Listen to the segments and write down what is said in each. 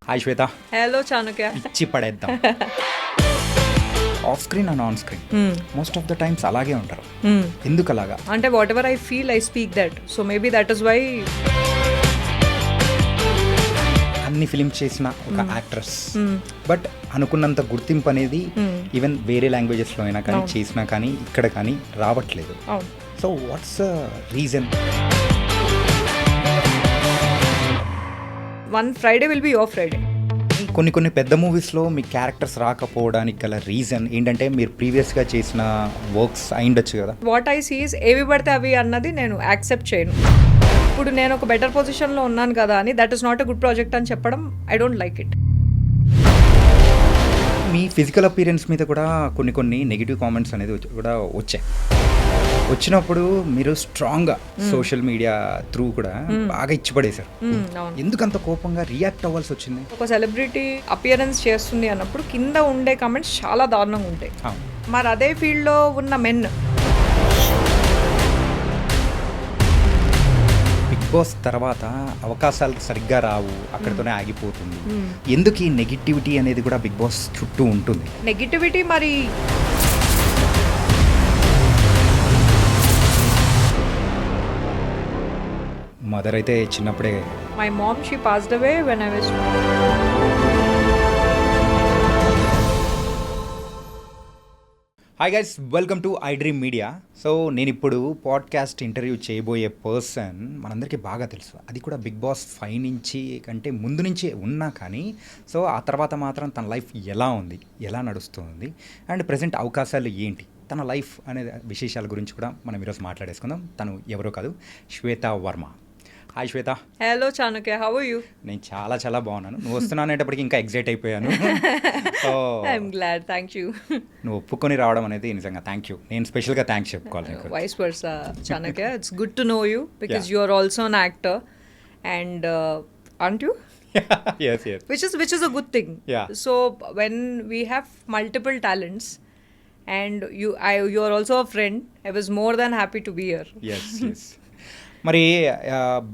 Hi Shweta. Hello Chanakya. ఇచ్చి పడేద్దాం. Off screen and on screen most of the times అలాగే ఉంటారు. ఎందుకు అలాగా అంటే whatever I feel I speak that. So maybe that is why అన్ని ఫిలిమ్స్ చేసిన ఒక యాక్ట్రెస్ బట్ అనుకున్నంత గుర్తింపు అనేది ఈవెన్ వేరే లాంగ్వేజెస్లో అయినా కానీ చేసినా కానీ ఇక్కడ కానీ రావట్లేదు. So what's reason? One Friday will be your Friday. కొన్ని పెద్ద మూవీస్లో మీ క్యారెక్టర్స్ రాకపోవడానికి గల రీజన్ ఏంటంటే మీరు ప్రీవియస్గా చేసిన వర్క్స్ అయిండొచ్చు కదా. వాట్ ఐ సీస్ ఏవి పడితే అవి అన్నది నేను యాక్సెప్ట్ చేయను. ఇప్పుడు నేను ఒక బెటర్ పొజిషన్లో ఉన్నాను కదా అని that is not a good project అని చెప్పడం I don't like it. Me physical appearance మీద కూడా కొన్ని నెగిటివ్ కామెంట్స్ అనేది కూడా వచ్చినప్పుడు మీరు స్ట్రాంగ్గా సోషల్ మీడియా త్రూ కూడా బాగా ఇచ్చిపడేశారు. ఎందుకంత కోపంగా రియాక్ట్ అవ్వాల్సి వచ్చింది? ఒక సెలబ్రిటీ అపియరెన్స్ చేస్తుంది అన్నప్పుడు కింద ఉండే కామెంట్స్ చాలా దారుణంగా ఉంటాయి. మరి అదే ఫీల్డ్లో ఉన్న మెన్ బిగ్ బాస్ తర్వాత అవకాశాలు సరిగ్గా రావు, అక్కడితోనే ఆగిపోతుంది. ఎందుకు ఈ నెగిటివిటీ అనేది కూడా బిగ్ బాస్ చుట్టూ ఉంటుంది? నెగిటివిటీ మరి మదర్ అయితే చిన్నప్పుడే my mom she passed away when I was. Hi guys, welcome to iDream media. So నేను ఇప్పుడు పాడ్కాస్ట్ ఇంటర్వ్యూ చేయబోయే పర్సన్ మనందరికీ బాగా తెలుసు. అది కూడా బిగ్ బాస్ 5 నుంచి కంటే ముందు నుంచి ఉన్నా కానీ సో ఆ తర్వాత మాత్రం తన లైఫ్ ఎలా ఉంది, ఎలా నడుస్తుంది అండ్ ప్రజెంట్ అవకాశాలు ఏంటి, తన లైఫ్ అనే విశేషాల గురించి కూడా మనం ఈరోజు మాట్లాడేసుకుందాం. తను ఎవరో కాదు, Shweta Varma. Hi Shweta. Hello Chanakya, how are you? నేను చాలా బాగున్నాను. నువ్వు వస్తున్నావు అనేటప్పటికి ఇంకా ఎగ్జైట్ అయిపోయాను. I'm glad, thank you. నువ్వు ఒప్పుకొని రావడం అనేది నిజంగా థ్యాంక్ యూ. నేను స్పెషల్గా థ్యాంక్స్ చెప్పుకోవాలి. Vice versa Chanakya, it's good to know you because you are also an actor and aren't you? Yes. Which is a good thing. Yeah. So when we have multiple talents and you are also a friend, I was more than happy to be here. Yes. మరి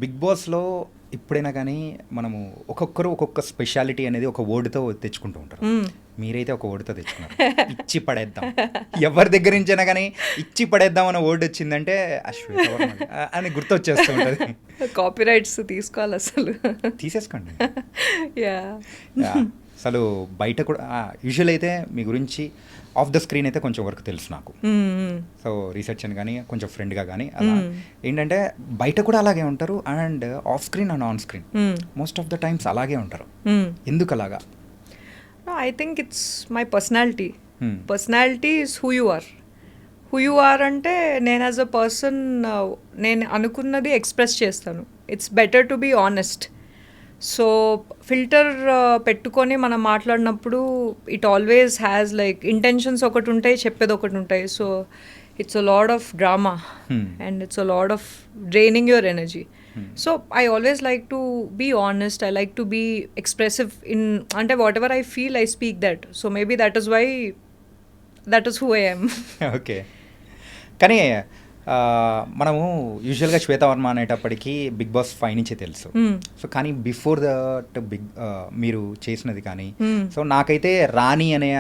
big బాస్లో ఇప్పుడైనా కానీ మనము ఒక్కొక్కరు ఒక్కొక్క speciality అనేది ఒక వర్డ్తో తెచ్చుకుంటూ ఉంటారు. మీరైతే ఒక వర్డ్తో తెచ్చుకున్నారు, ఇచ్చి పడేద్దాం. ఎవరి దగ్గర నుంచైనా కానీ ఇచ్చి పడేద్దాం అనే వర్డ్ వచ్చిందంటే శ్వేత వర్మ అని గుర్తొచ్చేస్తూ ఉంటుంది. కాపీరైట్స్ తీసుకోవాలి, అసలు తీసేసుకోండి. యా అసలు బయట కూడా యూజువల్ అయితే మీ గురించి ఆఫ్ ద స్క్రీన్ అయితే కొంచెం వరకు తెలుసు నాకు. సో రీసెర్చ్ అని కానీ కొంచెం ఫ్రెండ్గా కానీ అలా ఏంటంటే బయట కూడా అలాగే ఉంటారు and off screen and on screen most of the times అలాగే ఉంటారు. ఎందుకు అలాగా? I think it's my personality. Personality is who you are అంటే నేను యాజ్ అ పర్సన్ నేను అనుకున్నది ఎక్స్ప్రెస్ చేస్తాను. It's better to be honest. So filter పెట్టుకొని మనం మాట్లాడినప్పుడు it always has like intentions ఒకటి ఉంటాయి, చెప్పేది ఒకటి ఉంటాయి. So it's a lot of drama and it's a lot of draining your energy. So I always like to be honest. I like to be expressive in, అంటే whatever I feel I speak that. So maybe that is why that is who I am. Okay. కానీ మనము యూజువల్గా శ్వేత వర్మ అనేటప్పటికీ big boss 5 నుంచే తెలుసు. So కానీ before that మీరు చేసినది కానీ సో నాకైతే రాణి అనే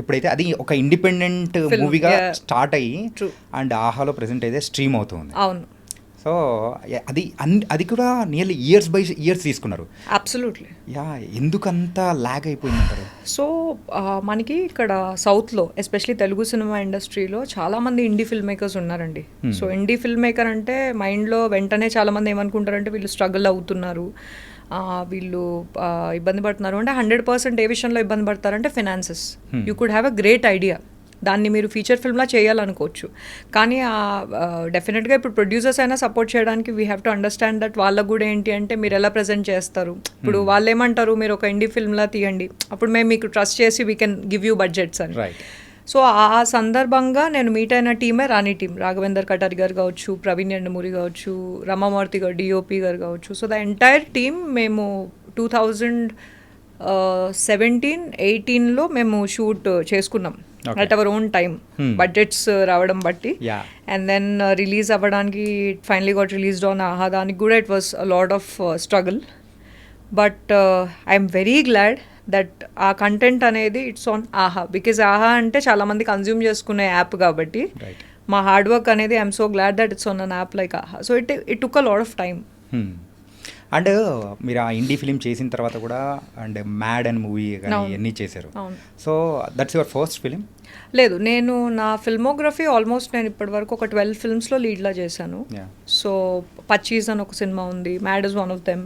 ఇప్పుడైతే అది ఒక ఇండిపెండెంట్ మూవీగా స్టార్ట్ అయ్యి అండ్ ఆహాలో ప్రెసెంట్ అయితే స్ట్రీమ్ అవుతుంది. అవును. సో అది కూడా నియర్లీ ఇయర్స్ బై ఇయర్స్ తీసుకున్నారు. అబ్సల్యూట్లీ. యా, ఎందుకంత ల్యాగ్ అయిపోయిందంటారు? సో మనకి ఇక్కడ సౌత్లో ఎస్పెషలీ తెలుగు సినిమా ఇండస్ట్రీలో చాలామంది ఇండీ ఫిల్మ్ మేకర్స్ ఉన్నారండి. సో ఇండీ ఫిల్మ్ మేకర్ అంటే మైండ్లో వెంటనే చాలామంది ఏమనుకుంటారంటే వీళ్ళు స్ట్రగుల్ అవుతున్నారు, వీళ్ళు ఇబ్బంది పడుతున్నారు. అంటే 100% ఏ విషయంలో ఇబ్బంది పడతారంటే finances. You could have a great idea, దాన్ని మీరు ఫీచర్ ఫిల్మ్లా చేయాలనుకోవచ్చు. కానీ డెఫినెట్గా ఇప్పుడు ప్రొడ్యూసర్స్ అయినా సపోర్ట్ చేయడానికి we have to understand that వాళ్ళకు కూడా ఏంటి అంటే మీరు ఎలా ప్రజెంట్ చేస్తారు. ఇప్పుడు వాళ్ళు ఏమంటారు, మీరు ఒక ఇండీ ఫిల్మ్లా తీయండి, అప్పుడు మేము మీకు ట్రస్ట్ చేసి we can give you budgets అని. సో ఆ సందర్భంగా నేను మీట్ అయిన టీమే రాణి టీం. రాఘవేందర్ కటారి గారు కావచ్చు, ప్రవీణ్ ఎండమూరి కావచ్చు, రమామూర్తి గారు డిఓపి గారు కావచ్చు. సో ద ఎంటైర్ టీమ్ మేము 2017-18లో మేము షూట్ చేసుకున్నాం at our own time. Budgets రావడం బట్టి and then release అవ్వడానికి finally got released on ఆహా. దానికి కూడా it was a lot of struggle but I'm very glad that ఆ కంటెంట్ అనేది it's on Aha, because Aha అంటే చాలామంది కన్జ్యూమ్ చేసుకునే యాప్ కాబట్టి రైట్. మా హార్డ్ వర్క్ అనేది I'm so glad that it's on an app like Aha. So it took a lot of time. And మీరు ఆ ఇండీ ఫిలిం చేసిన తర్వాత కూడా అండ్ మ్యాడ్ అండ్ మూవీ కానీ అవును. ఇవన్నీ చేశారు. అవును. So that's your first film? లేదు, నేను నా ఫిల్మోగ్రఫీ ఆల్మోస్ట్ నేను ఇప్పటి వరకు ఒక 12 ఫిల్మ్స్లో లీడ్లా చేశాను. సో పచ్చీస్ అని ఒక సినిమా ఉంది, mad is one of them.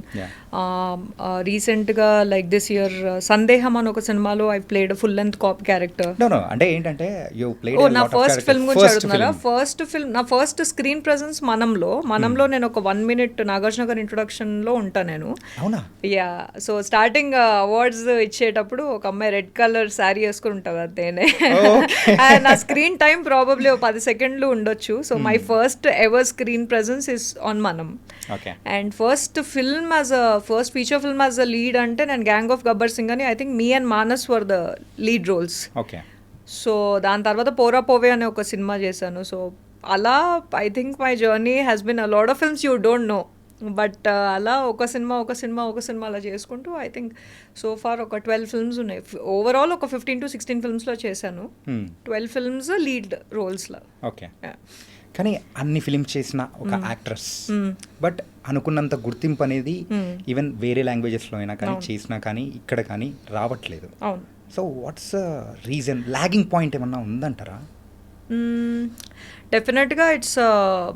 రీసెంట్గా లైక్ దిస్ ఇయర్ సందేహం అని ఒక సినిమాలో I played full length cap character. అంటే ఏంటంటే యు ప్లేడ్ ఓ నా ఫస్ట్ ఫిల్మ్ గురించి అడుగుతున్నారా? ఫస్ట్ ఫిల్మ్, నా ఫస్ట్ స్క్రీన్ ప్రెజెన్స్ మనంలో నేను ఒక 1 minute నాగార్జున గారి ఇంట్రొడక్షన్లో ఉంటా నేను. అవునా? యా. సో స్టార్టింగ్ అవార్డ్స్ ఇచ్చేటప్పుడు ఒక అమ్మాయి రెడ్ కలర్ శారీ వేసుకుని ఉంటుంది, అదేనే. నా స్క్రీన్ టైం ప్రాబబ్లీ 10 seconds ఉండొచ్చు. So my first ever screen presence is on Manam. And first film as a first feature film as a lead అంటే నేను గ్యాంగ్ ఆఫ్ గబ్బర్ సింగ్ అని, I think me and Manas were the lead roles. So దాని తర్వాత పోరా పోవే అనే ఒక సినిమా చేశాను. సో అలా I think my journey has been a lot of films you don't know. But అలా ఒక సినిమా అలా చేసుకుంటూ ఐ థింక్ సో ఫార్ ఒక 12 ఫిల్మ్స్ ఉన్నాయి. ఓవరాల్ ఒక 15 to 16 ఫిల్మ్స్లో చేశాను. 12 ఫిల్మ్స్ లీడ్ రోల్స్లో. ఓకే. కానీ అన్ని ఫిలిమ్స్ చేసిన ఒక యాక్ట్రెస్, బట్ అనుకున్నంత గుర్తింపు అనేది ఈవెన్ వేరే లాంగ్వేజెస్లో అయినా కానీ చేసినా కానీ ఇక్కడ కానీ రావట్లేదు. అవును. So what's reason, logging point ఏమన్నా ఉందంటారా? డెఫినెట్గా it's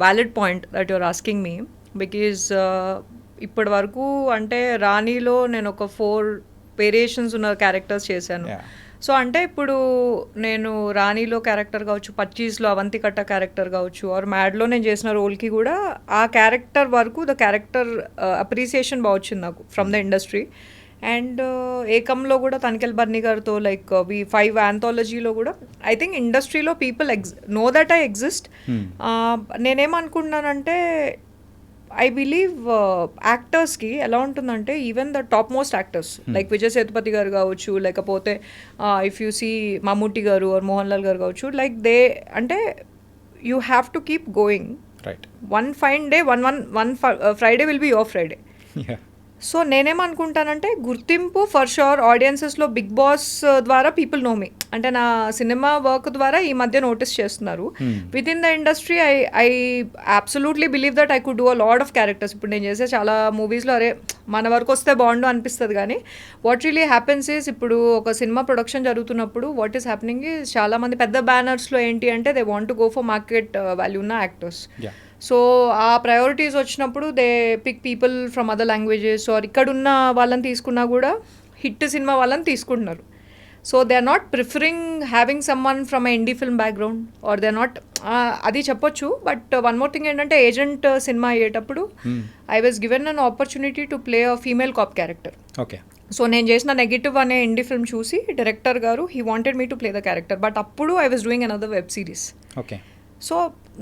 valid point that you're asking me. Because ఇప్పటి వరకు అంటే రాణిలో నేను ఒక 4 వేరియేషన్స్ ఉన్న క్యారెక్టర్స్ చేశాను. సో అంటే ఇప్పుడు నేను రాణిలో క్యారెక్టర్ కావచ్చు, పచ్చీస్లో అవంతి కట్ట క్యారెక్టర్ కావచ్చు, ఆర్ మ్యాడ్లో నేను చేసిన రోల్కి కూడా ఆ క్యారెక్టర్ వరకు ద క్యారెక్టర్ అప్రిసియేషన్ బాగా వచ్చింది నాకు ఫ్రమ్ ద ఇండస్ట్రీ. అండ్ ఏకంలో కూడా తనికెల్ బర్ని గారితో లైక్ 5 ఆంథాలజీలో కూడా ఐ థింక్ ఇండస్ట్రీలో people know that I exist. నేనేమనుకుంటున్నానంటే ఐ బిలీవ్ యాక్టర్స్కి ఎలా ఉంటుందంటే even the top most actors like Vijay Sethupathi garu కావచ్చు, లేకపోతే ఇఫ్ యూ సీ మమ్ముట్టి గారు ఆర్ మోహన్ లాల్ గారు కావచ్చు, లైక్ దే అంటే you have to keep going. One fine day one Friday will be your Friday. So నేనేమనుకుంటానంటే గుర్తింపు ఫర్ షూర్ ఆడియన్సెస్లో బిగ్ బాస్ ద్వారా people know me, అంటే నా సినిమా వర్క్ ద్వారా ఈ మధ్య నోటీస్ చేస్తున్నారు. Within the industry I absolutely believe that I could do a lot of characters. ఇప్పుడు నేను చేసే చాలా మూవీస్లో అరే మన వరకు వస్తే బాగుండు అనిపిస్తుంది, కానీ వాట్ రియలీ హ్యాపెన్స్ ఈస్ ఇప్పుడు ఒక సినిమా ప్రొడక్షన్ జరుగుతున్నప్పుడు వాట్ ఈస్ హ్యాపెనింగ్ ఈజ్ చాలామంది పెద్ద బ్యానర్స్లో ఏంటి అంటే they want to go for market value ఉన్న యాక్టర్స్. సో ఆ ప్రయారిటీస్ వచ్చినప్పుడు they pick people from other languages, or ఇక్కడున్న వాళ్ళని తీసుకున్నా కూడా హిట్ సినిమా వాళ్ళని తీసుకుంటున్నారు. So they are not preferring having someone from a indie film background, or they are not, అది చెప్పొచ్చు. బట్ వన్ మోర్ థింగ్ ఏంటంటే ఏజెంట్ సినిమా అయ్యేటప్పుడు I was given an opportunity to play a female cop character. So నేను చేసిన negative అనే indie film చూసి director గారు he wanted me to play the character, but అప్పుడు I was doing another web series. So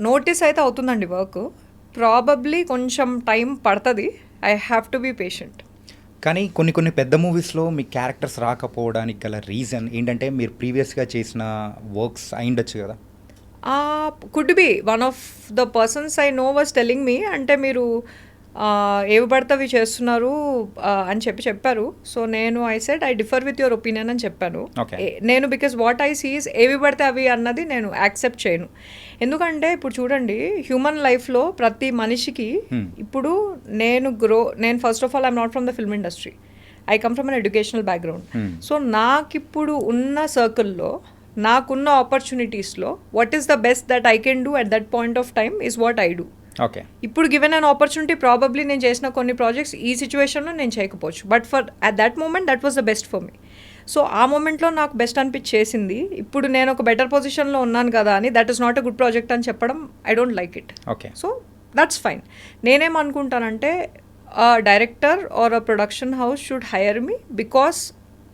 notice అయితే అవుతుందండి work, probably కొంచెం time పడుతుంది. I have to be patient. కానీ కొన్ని పెద్ద మూవీస్లో మీ క్యారెక్టర్స్ రాకపోవడానికి గల రీజన్ ఏంటంటే మీరు ప్రీవియస్గా చేసిన వర్క్స్ అయిండొచ్చు కదా? Could be one of the persons I know was telling me, అంటే మీరు ఏవి పడితే అవి చేస్తున్నారు అని చెప్పారు. సో నేను I said I differ with your opinion అని చెప్పాను. నేను బికాస్ వాట్ ఐ సీస్ ఏవి పడితే అవి అన్నది నేను యాక్సెప్ట్ చేయను. ఎందుకంటే ఇప్పుడు చూడండి హ్యూమన్ లైఫ్లో ప్రతి మనిషికి ఇప్పుడు నేను first of all I'm not from the film industry, I come from an educational background. So నాకిప్పుడు ఉన్న సర్కిల్లో నాకున్న ఆపర్చునిటీస్లో what is the best that I can do at that point of time is what I do. ఇప్పుడు given an opportunity probably నేను చేసిన కొన్ని projects ఈ సిచ్యువేషన్లో నేను చేయకపోవచ్చు, but for at that moment that was the best for me. So ఆ మూమెంట్లో నాకు బెస్ట్ అనిపించేసింది. ఇప్పుడు నేను ఒక బెటర్ పొజిషన్లో ఉన్నాను కదా అని that is not a good project అని చెప్పడం I don't like it. So that's fine. నేనేమనుకుంటానంటే director or a production house should hire me because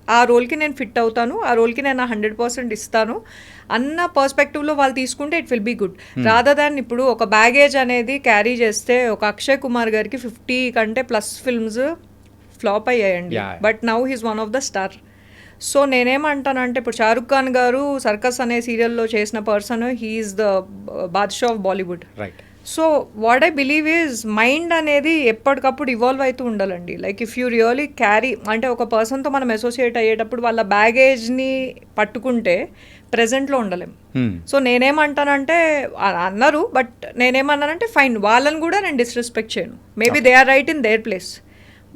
ఆ రోల్కి నేను ఫిట్ అవుతాను, ఆ రోల్కి నేను 100% ఇస్తాను అన్న పర్స్పెక్టివ్లో వాళ్ళు తీసుకుంటే it will be good. Rather than ఇప్పుడు ఒక బ్యాగేజ్ అనేది క్యారీ చేస్తే ఒక అక్షయ్ కుమార్ గారికి 50 కంటే ప్లస్ ఫిల్మ్స్ ఫ్లాప్ అయ్యాయండి, but now he's one of the star. So నేనేమంటానంటే ఇప్పుడు షారుఖ్ ఖాన్ గారు సర్కస్ అనే సీరియల్లో చేసిన person, he's the badshah of Bollywood. So what I believe is mind అనేది ఎప్పటికప్పుడు ఇవాల్వ్ అవుతూ ఉండాలండి. Like if you really carry అంటే ఒక పర్సన్తో మనం అసోసియేట్ అయ్యేటప్పుడు వాళ్ళ బ్యాగేజ్ని పట్టుకుంటే ప్రెజెంట్లో ఉండలేం. సో నేనేమంటానంటే అన్నారు, బట్ నేనేమన్నానంటే ఫైన్, వాళ్ళని కూడా నేను డిస్రెస్పెక్ట్ చేయను. Maybe they are right in their place,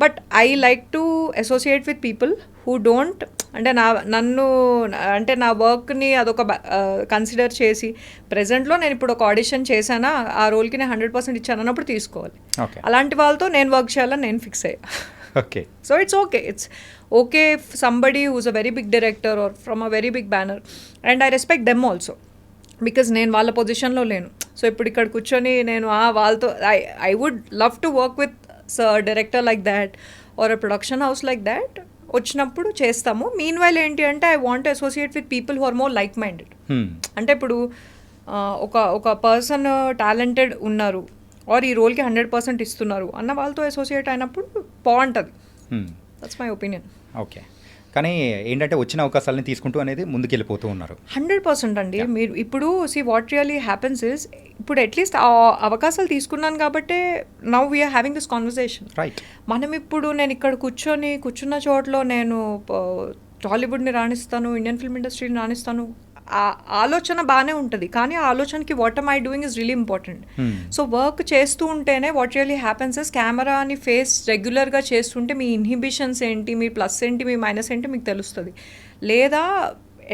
but I like to associate with people who don't అంటే నన్ను అంటే నా వర్క్ని అదొక కన్సిడర్ చేసి ప్రెజెంట్లో నేను ఇప్పుడు ఒక ఆడిషన్ చేశానా, ఆ రోల్కి నేను 100% ఇచ్చాను అన్నప్పుడు తీసుకోవాలి. అలాంటి వాళ్ళతో నేను వర్క్ చేయాలని నేను ఫిక్స్ అయ్యా. Okay. So it's okay somebody who's a very big director or from a very big banner, and I respect them also, because నేను వాళ్ళ పొజిషన్లో లేను. సో ఇప్పుడు ఇక్కడ కూర్చొని నేను వాళ్ళతో I would love to work with director like that or a production house like that. వచ్చినప్పుడు చేస్తాము. మీన్ వైల్ ఏంటి అంటే I want associate with people who are more like minded. అంటే ఇప్పుడు ఒక పర్సన్ టాలెంటెడ్ ఉన్నారు ఆర్ ఈ రోల్కి 100% ఇస్తున్నారు అన్న వాళ్ళతో అసోసియేట్ అయినప్పుడు బాగుంటుంది. That's my opinion. ఓకే. కానీ ఏంటంటే వచ్చిన అవకాశాలని తీసుకుంటూ అనేది ముందుకెళ్ళిపోతూ ఉన్నారు. 100% అండి. మీరు ఇప్పుడు వాట్ రియలీ హ్యాపెన్స్ ఇస్, ఇప్పుడు అట్లీస్ట్ ఆ అవకాశాలు తీసుకున్నాను కాబట్టి now we are having this conversation. Right. మనం ఇప్పుడు నేను ఇక్కడ కూర్చున్న చోట్లో నేను టాలీవుడ్ని రాణిస్తాను, ఇండియన్ ఫిల్మ్ ఇండస్ట్రీని రాణిస్తాను, ఆ ఆలోచన బాగానే ఉంటుంది. కానీ ఆ ఆలోచనకి what am I doing is really important. So work చేస్తూ ఉంటేనే వాట్ రియలీ హ్యాపెన్స్ ఇస్, కెమెరాని ఫేస్ రెగ్యులర్గా చేస్తుంటే మీ ఇన్హిబిషన్స్ ఏంటి, మీ ప్లస్ ఏంటి, మీ మైనస్ ఏంటి మీకు తెలుస్తుంది. లేదా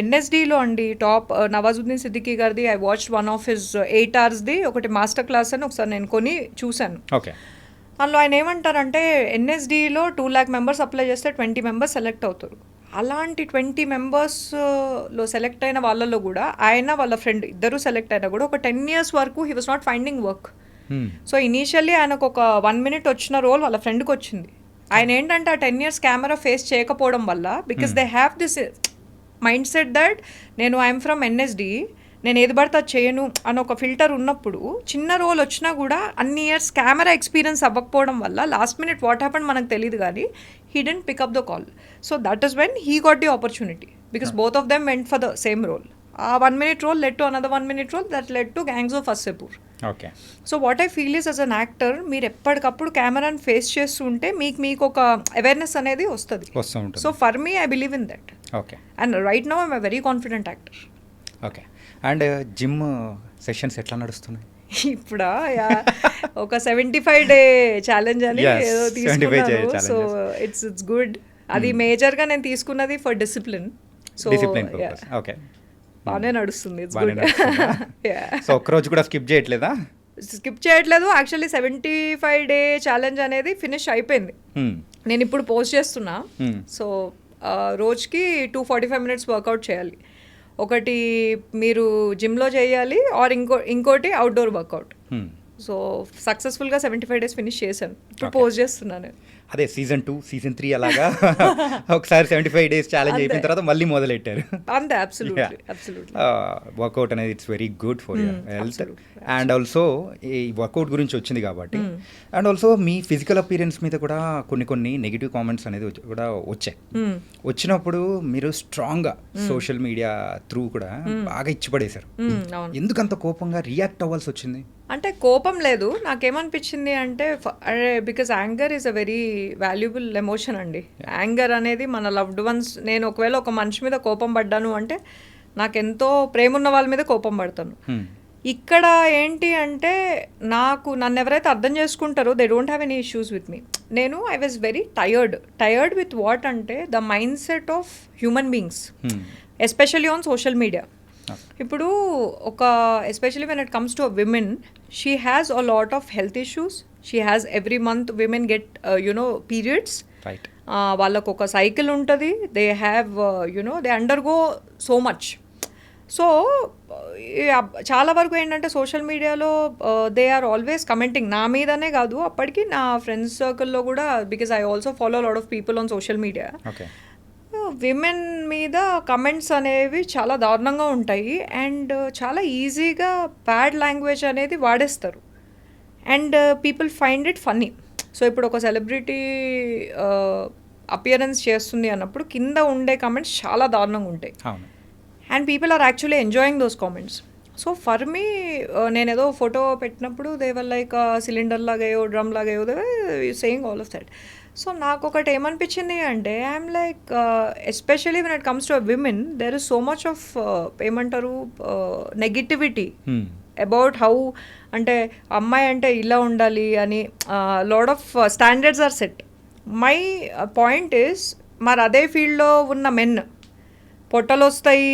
ఎన్ఎస్డిలో అండి టాప్ నవాజుద్దీన్ సిద్దికీ గారిది I watched one of his 8 hours ఒకటి మాస్టర్ క్లాస్ అని ఒకసారి నేను కొని చూశాను. ఓకే. అందులో ఆయన ఏమంటారంటే ఎన్ఎస్డిలో 2 lakh members అప్లై చేస్తే 20 members సెలెక్ట్ అవుతారు. అలాంటి 20 members సెలెక్ట్ అయిన వాళ్ళలో కూడా ఆయన వాళ్ళ ఫ్రెండ్ ఇద్దరు సెలెక్ట్ అయినా కూడా ఒక 10 years వరకు he was not finding work. So initially ఆయనకు ఒక 1 minute వచ్చిన రోల్ వాళ్ళ ఫ్రెండ్కి వచ్చింది. ఆయన ఏంటంటే ఆ 10 years కెమెరా ఫేస్ చేయకపోవడం వల్ల, because they have this mind set that నేను ఐఎమ్ ఫ్రమ్ ఎన్ఎస్డి, నేను ఏది పడితే అది చేయను అని ఒక ఫిల్టర్ ఉన్నప్పుడు చిన్న రోల్ వచ్చినా కూడా అన్ని ఇయర్స్ కెమెరా ఎక్స్పీరియన్స్ అవ్వకపోవడం వల్ల లాస్ట్ మినిట్ వాట్ హ్యాపెండ్ మనకు తెలియదు, కానీ he didn't pick up the call. So that is when he got the opportunity, because both of them went for the same role. A 1 minute role led to another 1 minute role that led to Gangs of Wasseypur. Okay. So what I feel is, as an actor, మీరు ఎప్పటికప్పుడు కెమెరాని face చేస్తుంటే మీకు ఒక awareness అనేది వస్తుంది. So for me I believe in that. Okay. And right now I'm a very confident actor. Okay. And gym sessions ఎట్లా నడుస్తున్నాయి ఇప్పుడా? ఒక 75 day ఛాలెంజ్ అని ఏదో తీసుకున్నాను. So it's good. అది మేజర్గా నేను తీసుకున్నది ఫర్ డిసిప్లిన్. సో ఓకే, బాగానే నడుస్తుంది. సో ఒక్కరోజు కూడా స్కిప్ చేయట్లేదా? స్కిప్ చేయట్లేదు. యాక్చువల్లీ 75 day ఛాలెంజ్ అనేది ఫినిష్ అయిపోయింది. నేను ఇప్పుడు పోస్ట్ చేస్తున్నా. సో రోజుకి 245 minutes వర్కౌట్ చేయాలి. ఒకటి మీరు జిమ్లో చేయాలి ఆర్ ఇంకోటి అవుట్డోర్ వర్కౌట్. సో సక్సెస్ఫుల్గా 75 days ఫినిష్ చేశాను. ఇప్పుడు పోస్ట్ చేస్తున్నాను. అదే సీజన్ 2 సీజన్ 3 అలాగా ఒకసారి 75 days ఛాలెంజ్ అయిపోయిన తర్వాత మళ్ళీ మొదలెట్టారు. అంతే. అబ్సల్యూట్లీ వర్కౌట్ అనేది it's very good for your health. And also ఈ వర్కౌట్ గురించి వచ్చింది కాబట్టి, and also me physical appearance మీద కూడా కొన్ని నెగిటివ్ కామెంట్స్ అనేది కూడా వచ్చాయి. వచ్చినప్పుడు మీరు స్ట్రాంగ్గా సోషల్ మీడియా త్రూ కూడా బాగా ఇచ్చిపడేశారు. ఎందుకంత కోపంగా రియాక్ట్ అవ్వాల్సి వచ్చింది? అంటే కోపం లేదు, నాకేమనిపించింది అంటే because anger is a very valuable emotion అండి. యాంగర్ అనేది మన లవ్డ్ వన్స్, నేను ఒకవేళ ఒక మనిషి మీద కోపం పడ్డాను అంటే నాకెంతో ప్రేమ ఉన్న వాళ్ళ మీద కోపం పడతాను. ఇక్కడ ఏంటి అంటే నన్ను ఎవరైతే అర్థం చేసుకుంటారో they don't have any issues with me. I was very tired with what అంటే the mindset of human beings, especially on social media. ఇప్పుడు especially when it comes to a women, she has a lot of health issues. She has every month women get periods. వాళ్ళకు ఒక cycle ఉంటుంది. They have they undergo so much. So చాలా వరకు ఏంటంటే social మీడియాలో they are always commenting, నా మీదనే కాదు, అప్పటికి నా ఫ్రెండ్స్ సర్కిల్లో కూడా, because I also follow lot of people on social media. Women మీద కమెంట్స్ అనేవి చాలా దారుణంగా ఉంటాయి అండ్ చాలా ఈజీగా బ్యాడ్ లాంగ్వేజ్ అనేది వాడేస్తారు and people find it funny. So ఇప్పుడు ఒక సెలబ్రిటీ అపియరెన్స్ చేస్తుంది అన్నప్పుడు కింద ఉండే కమెంట్స్ చాలా దారుణంగా ఉంటాయి and people are actually enjoying those comments. So for me నేనేదో ఫోటో పెట్టినప్పుడు దేవర్ లైక్ సిలిండర్ లాగాయో డ్రమ్ లాగాయో saying all of that. So నాకు ఒకటి ఏమనిపించింది అంటే I'm like especially when it comes to women there is so much of ఏమంటారు negativity about how అంటే అమ్మాయి అంటే ఇలా ఉండాలి అని lot of standards are set. My point is మరి అదే ఫీల్డ్లో ఉన్న మెన్ పొట్టలు వస్తాయి,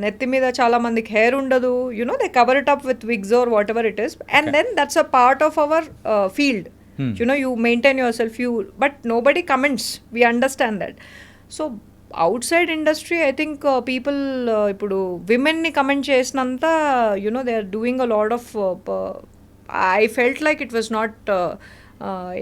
నెత్తి మీద చాలా మందికి హెయిర్ ఉండదు, you know they cover it up with wigs or whatever it is, and then that's a part of our field. You know you maintain yourself, you but nobody comments, we understand that. So outside industry I think people ఇప్పుడు విమెన్ని comment చేసినంత you know they are doing a lot of I felt like it was not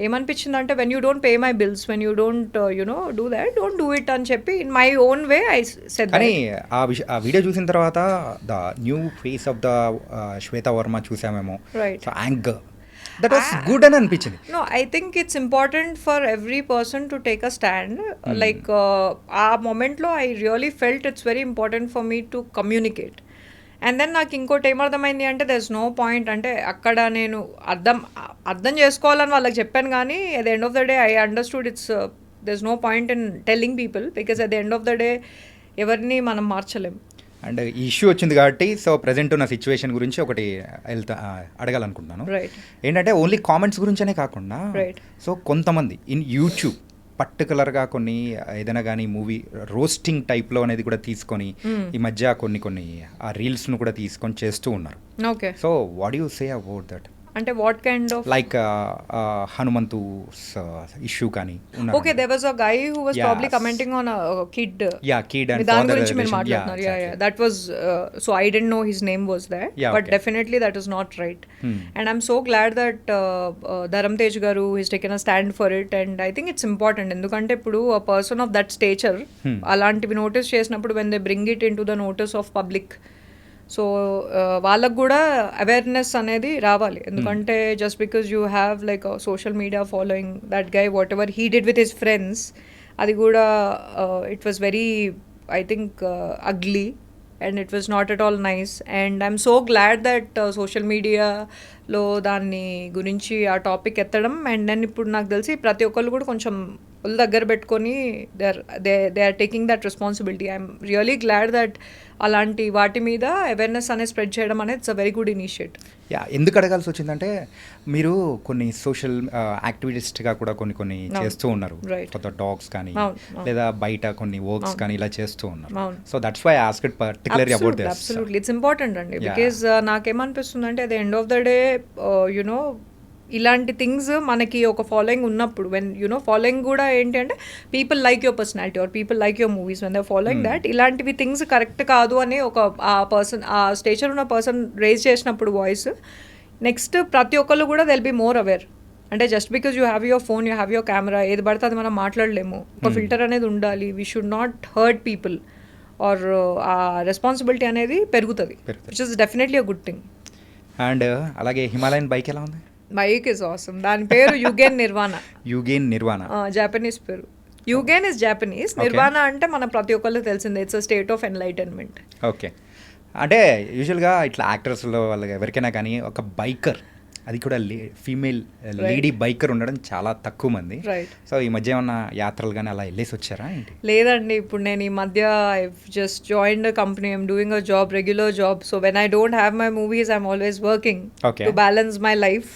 ఏమనిపించింది అంటే when you don't pay my bills, when you don't you know do that, don't do it అని చెప్పి in my own way I said. కానీ ఆ video చూసిన తర్వాత the new face of the Shweta Varma చూసామేమో, right, so anchor that was good అని అనిపించింది. No, I think it's important for every person to take a stand. Like, ఆ మొమెంట్లో I really felt it's very important for me to communicate. And then నాకు ఇంకోటి ఏమర్థమైంది అంటే there is no point, అంటే అక్కడ నేను అర్థం చేసుకోవాలని వాళ్ళకి చెప్పాను, కానీ at the end of the day I understood it's there is no point in telling people, because at the end of the day ఎవరిని మనం మార్చలేం. అండ్ ఈ ఇష్యూ వచ్చింది కాబట్టి సో ప్రజెంట్ ఉన్న సిచ్యువేషన్ గురించి ఒకటి అడగాలనుకుంటున్నాను. రైట్. ఏంటంటే ఓన్లీ కామెంట్స్ గురించనే కాకుండా సో కొంతమంది ఇన్ యూట్యూబ్ పర్టికులర్గా కొన్ని ఏదైనా కానీ మూవీ రోస్టింగ్ టైప్లో అనేది కూడా తీసుకొని ఈ మధ్య కొన్ని ఆ రీల్స్ను కూడా తీసుకొని చేస్తూ ఉన్నారు. Okay. So what you say about that? అంటే what kind of like Hanumanthu issue కానీ. Okay, there was a guy who was probably commenting on a kid. Yeah, kid and దాని గురించి మీరు మాట్లాడుతున్నారు. Yeah, that was so I don't know his name was there, but definitely that is not right. And I'm so glad that Dharam Tej garu his taken a stand for it, and I think it's important. ఎందుకంటే ఇప్పుడు a person of that stature అలాంటివి notice చేసినప్పుడు when they bring it in to the notice of public, so వాళ్ళకు కూడా awareness అనేది రావాలి. ఎందుకంటే just because you have like social media following that guy, what ever he did with his friends, అది కూడా it was very I think ugly and it was not at all nice. And I'm so glad that social మీడియాలో దాన్ని గురించి ఆ topic ఎత్తడం, and then ఇప్పుడు నాకు తెలిసి ప్రతి ఒక్కళ్ళు కూడా కొంచెం ఒళ్ళు దగ్గర పెట్టుకొని they are taking that responsibility. I'm really glad that అలాంటి వాటి మీద అవేర్నెస్ అనేది స్ప్రెడ్ చేయడం అనేది it's a very good initiative. Yeah, ఎందుకు అడగాల్సి వచ్చిందంటే మీరు కొన్ని సోషల్ యాక్టివిస్ట్గా కూడా కొన్ని చేస్తూ ఉన్నారు ఫర్ ద డాగ్స్ కానీ లేదా బయట కొన్ని వర్క్స్ కానీ ఇలా చేస్తూ ఉన్నారు. So that's why I asked particularly about this. Absolutely, it's important అండి, బికాజ్ నాకేమనిపిస్తుంది అంటే at the end of the day you know ఇలాంటి థింగ్స్ మనకి ఒక ఫాలోయింగ్ ఉన్నప్పుడు, వెన్ యునో ఫాలోయింగ్ కూడా ఏంటి అంటే people like your personality or people like your movies, when they following that, ఇలాంటివి థింగ్స్ కరెక్ట్ కాదు అని ఒక ఆ పర్సన్ ఆ స్టేచర్ ఉన్న పర్సన్ రేజ్ చేసినప్పుడు వాయిస్, నెక్స్ట్ ప్రతి ఒక్కళ్ళు కూడా దెల్ బి మోర్ అవేర్. అంటే just because you have your phone, you have your camera, ఏది పడితే అది మనం మాట్లాడలేము, ఒక ఫిల్టర్ అనేది ఉండాలి, we should not hurt people or ఆ రెస్పాన్సిబిలిటీ అనేది పెరుగుతుంది, which is definitely a good thing. And అలాగే హిమాలయన్ బైక్ ఎలా ఉంది? Bike is awesome. దాని పేరు యుగేన్ నిర్వాణ. యుగేన్ నిర్వాణ జాపనీస్ పేరు. యుగేన్ ఇస్ జాపనీస్, నిర్వాణ అంటే మన ప్రతి ఒక్కళ్ళు తెలిసిందే, it's a state of enlightenment. Okay. అంటే యూజువల్గా ఇట్లా యాక్టర్స్లో వాళ్ళకి ఎవరికైనా కానీ ఒక బైకర్, అది కూడా ఫీమేల్ లేడీ బైకర్ ఉండడం చాలా తక్కువ మంది. సో ఈ మధ్య ఏమన్నా యాత్రలు కానీ అలా వెళ్ళేసి వచ్చారా ఏంటి? లేదండి, ఇప్పుడు నేను ఈ మధ్య I just joined a company, I'm doing a job, regular job. So when I don't have my movies I'm always working to balance my life.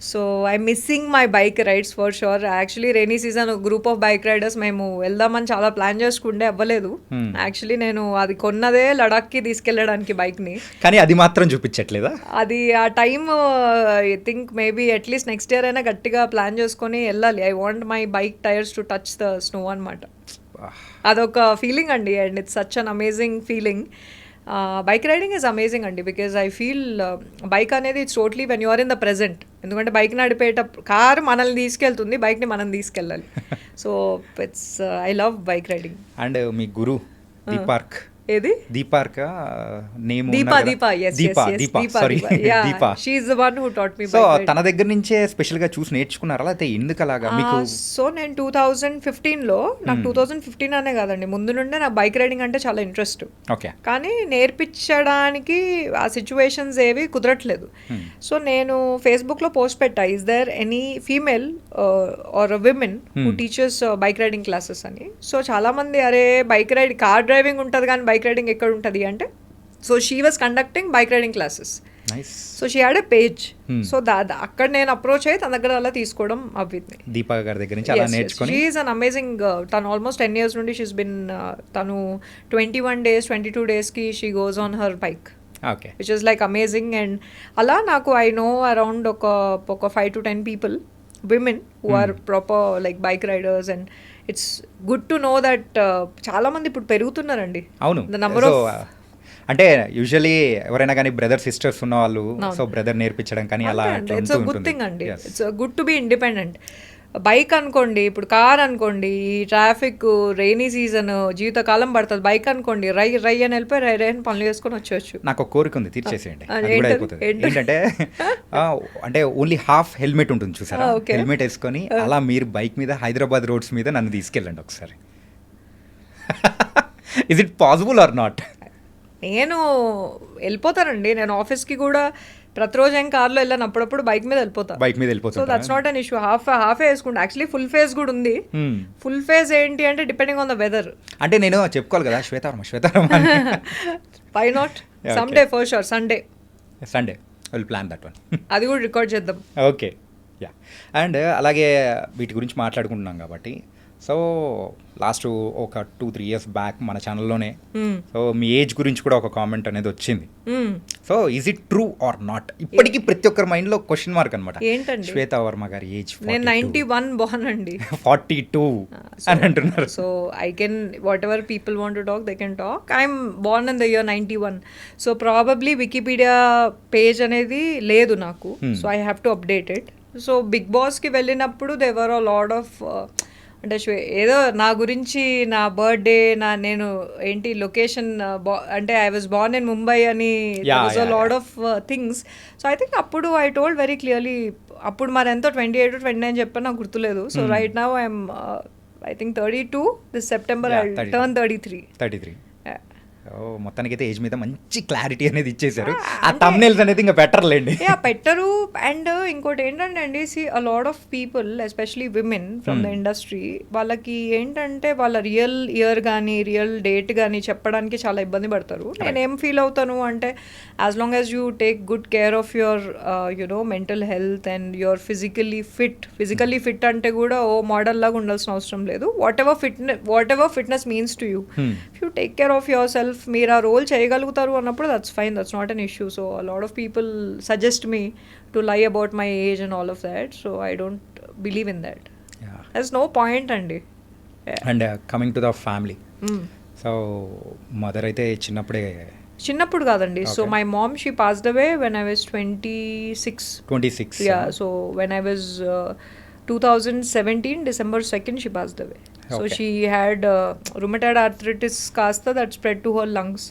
So I'm missing my bike rides for sure. Actually rainy season group of bike riders మేము వెళ్దామని చాలా plan చేసుకుంటే అవ్వలేదు. Actually నేను అది కొన్నదే లడాఖ్కి తీసుకెళ్ళడానికి బైక్ని, కానీ అది మాత్రం చూపించట్లేదా? అది ఆ time I think maybe at least next year అయినా గట్టిగా ప్లాన్ చేసుకొని వెళ్ళాలి. I want my bike tyres to touch the snow అనమాట. అదొక ఫీలింగ్ అండి, and it's such an amazing feeling. Bike riding is amazing అండి, బికాజ్ ఐ ఫీల్ బైక్ అనేది it's totally when you are in the present. ఎందుకంటే bike నడిపేటప్పుడు car మనల్ని తీసుకెళ్తుంది, బైక్ని మనం తీసుకెళ్ళాలి. So it's I love bike riding. And మీ గురు దీపార్క్ ఏది దీపార్క name Deepa yes Deepa yes yes Deepa Deepa sorry yeah Deepa. she is the one who taught me so bike riding. తన దగ్గర నుంచే స్పెషల్గా చూసి నేర్చుకున్నారా లేకపోతే ఎందుకు అలాగా మీకు? సో నేను 2015లో నాకు 2015 అనే కాదండి, ముందు నుండే నాకు బైక్ రైడింగ్ అంటే చాలా ఇంట్రెస్ట్. ఓకే. కానీ నేర్పించడానికి ఆ సిచ్యువేషన్స్ ఏవి కుదరట్లేదు. సో నేను ఫేస్బుక్లో పోస్ట్ పెట్టా, is there any female or women who teachers bike riding classes అని. సో చాలామంది అరే బైక్ రైడ్ కార్ డ్రైవింగ్ ఉంటుంది కానీ బైక్ రైడింగ్ ఎక్కడ ఉంటుంది అంటే, so she was conducting bike riding classes. Nice. So she had a page. So అక్కడ నేను అప్రోచ్ అయ్యి తన దగ్గర అలా తీసుకోవడం అవ్వింది. దీపా గారి దగ్గర నుంచి అలా నేర్చుకొని షీ ఈజ్ అన్ అమేజింగ్. తను ఆల్మోస్ట్ 10 years నుండి షీస్ బిన్ తను 21 days 22 daysకి she goes on her bike, okay, which is like amazing. And అలా నాకు ఐ నో అరౌండ్ ఒక 5 to 10 people, women who are proper like bike riders, and it's good to know that చాలా మంది ఇప్పుడు పెరుగుతున్నారండి. అవును. The number of అంటే usually ఎవరైనా కానీ బ్రదర్ సిస్టర్స్ ఉన్న వాళ్ళు సో బ్రదర్ నేర్పించడం కానీ అలా ఇట్స్ అ గుడ్ థింగ్ అండి. It's good to be independent. Bike అనుకోండి, ఇప్పుడు కార్ అనుకోండి, ఈ ట్రాఫిక్ రెయినీ సీజన్ జీవితకాలం పడుతుంది. బైక్ అనుకోండి రై రై అని వెళ్ళిపోయి రై రై అని పనులు చేసుకొని వచ్చేవచ్చు. నాకు ఒక కోరిక ఉంది, తీర్చేసేయండి. అది కూడా అయిపోతుంది. ఏంటంటే అంటే ఓన్లీ హాఫ్ హెల్మెట్ ఉంటుంది చూసారా, హెల్మెట్ వేసుకొని అలా మీరు బైక్ మీద హైదరాబాద్ రోడ్స్ మీద నన్ను తీసుకెళ్ళండి ఒకసారి. Is it possible are not? నేను వెళ్ళిపోతానండి. నేను ఆఫీస్కి కూడా ప్రతిరోజు ఏం కార్లో వెళ్ళాను, అప్పుడప్పుడు బైక్ మీద వెళ్ళిపోతాను. బైక్ మీద వెళ్ళిపోతాను. So that's not an issue. Half వేసుకుంటా. యాక్చువల్లీ ఫుల్ ఫేస్ కూడా ఉంది. ఫుల్ ఫేస్ ఏంటి అంటే డిపెండింగ్ ఆన్ ద వెదర్. అంటే నేను చెప్పుకోవాలి కదా, Shweta Varma why not someday for sure. Sunday will plan that one. అది కూడా రికార్డ్ చేద్దాం. Okay, yeah. అండ్ అలాగే వీటి గురించి మాట్లాడుకుంటున్నాం కాబట్టి, సో లాస్ట్ ఒక 2-3 years బ్యాక్ మన ఛానల్లోనే సో మీ ఏజ్ గురించి కూడా ఒక కామెంట్ అనేది వచ్చింది. So is it true or not? ఇప్పటికీ ప్రతి ఒక్కరి మైండ్లో క్వశ్చన్ మార్క్ అనమాట. ఏంటండి శ్వేతా వర్మ గారి ఏజ్? నేను 91 born అండి. 42 అని అంటున్నారు. So I can whatever people want to talk they can talk. I'm born in the year 91. So probably Wikipedia page అనేది లేదు నాకు. So I have to update it. So Bigg బాస్కి వెళ్ళినప్పుడు they were a lot of అంటే ఏదో నా గురించి నా బర్త్డే నేను ఏంటి లొకేషన్ అంటే I was born in Mumbai అని lot of things. So I think అప్పుడు ఐ టోల్డ్ వెరీ క్లియర్లీ, అప్పుడు మరి ఎంతో 28 or 29 చెప్పాను, నాకు గుర్తులేదు. So right now I'm I think 32. This September I turn 33. మొత్తానికి అయితే ఏజ్ మీద మంచి క్లారిటీ అనేది ఇచ్చేసారు. ఆ థంబ్నెయిల్స్ అనేది ఇంకా బెటర్లేండి. పెట్టరు. అండ్ ఇంకోటి ఏంటంటే అండి, see a lot of people especially women from the industry, వాళ్ళకి ఏంటంటే వాళ్ళ రియల్ ఇయర్ కానీ రియల్ డేట్ కానీ చెప్పడానికి చాలా ఇబ్బంది పడతారు. నేనేం ఫీల్ అవుతాను అంటే, as long as you take good care of your you know mental health and your physically fit అంటే కూడా ఓ మోడల్ లాగా ఉండాల్సిన అవసరం లేదు. Whatever fitness means to you, if you take care of yourself, మీరు ఆ రోల్ చేయగలుగుతారు అన్నప్పుడు that's fine, that's not an issue. So a lot of people suggest me to lie about my age and all of that. So I don't believe in that. That's no point అండి. And coming to the family, so mother అయితే చిన్నప్పుడు కాదండి. So my mom she passed away when I was 26. Yeah, so when I was 2017 December 2nd she passed away. So she had rheumatoid arthritis kasta that spread to her lungs.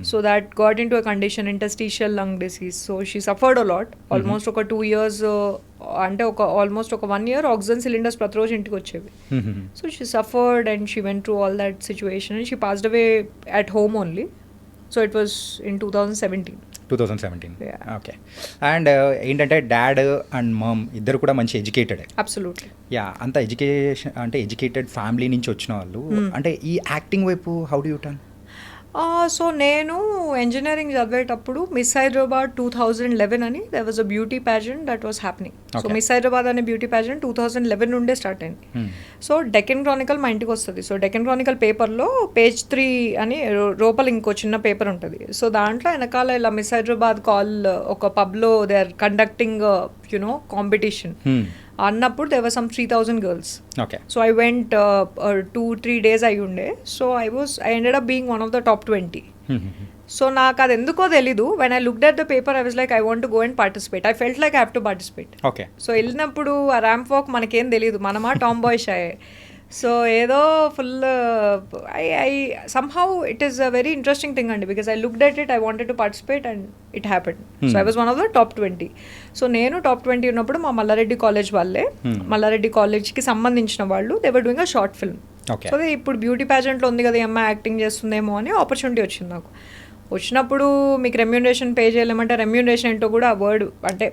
So that got into a condition, interstitial lung disease. So she suffered a lot. Almost oka 2 years అంటే almost oka 1 year oxygen cylinders ప్రతిరోజు ఇంటికి వచ్చేవి. So she suffered and she went through all that situation and she passed away at home only. So it was in 2017. Okay. And ఏంటంటే dad and మమ్ ఇద్దరు కూడా మంచి educated. Absolutely. Yeah, అంత educated family నుంచి వచ్చిన వాళ్ళు అంటే ఈ యాక్టింగ్ వైపు how do you turn? So నేను ఇంజనీరింగ్ చదివేటప్పుడు మిస్ హైదరాబాద్ 2011 అని there was a beauty pageant that was happening. So miss Hyderabad అనే బ్యూటీ ప్యాజెంట్ 2011 నుండే స్టార్ట్ అయింది. సో డెక్కన్ క్రానికల్ మా ఇంటికి వస్తుంది. సో డెక్కన్ క్రానికల్ పేపర్లో page 3 అని లోపల ఇంకో చిన్న పేపర్ ఉంటుంది. సో దాంట్లో వెనకాల ఇలా మిస్ హైదరాబాద్ కాల్ ఒక పబ్లో they are conducting you know competition అన్నప్పుడు there were some 3,000 girls. Okay. So I went 2-3 days అయి ఉండే. So I ended up being one of the top 20. So నాకు అది ఎందుకో తెలీదు. when I looked at the paper I was like I want to go and participate. I felt like I have to participate. Okay. So వెళ్ళినప్పుడు ఆ ramp walk మనకేం తెలీదు, మనమా tomboy shy. So ఏదో full I somehow it is a very interesting thing అండి, because I looked at it, I wanted to participate and it happened. So I was one of the top 20. So నేను top 20 ఉన్నప్పుడు మా Mallareddy college వాళ్ళే, మల్లారెడ్డి కాలేజ్కి సంబంధించిన వాళ్ళు, they were doing a short film. So అదే ఇప్పుడు బ్యూటీ ప్యాజెంట్లో ఉంది కదా, ఈ అమ్మాయి యాక్టింగ్ చేస్తుందేమో అని ఆపర్చునిటీ వచ్చింది నాకు. వచ్చినప్పుడు మీకు రెమ్యూనరేషన్ పే చేయలేమంటే రెమ్యూనరేషన్ ఏంటో కూడా ఆ వర్డ్ అంటే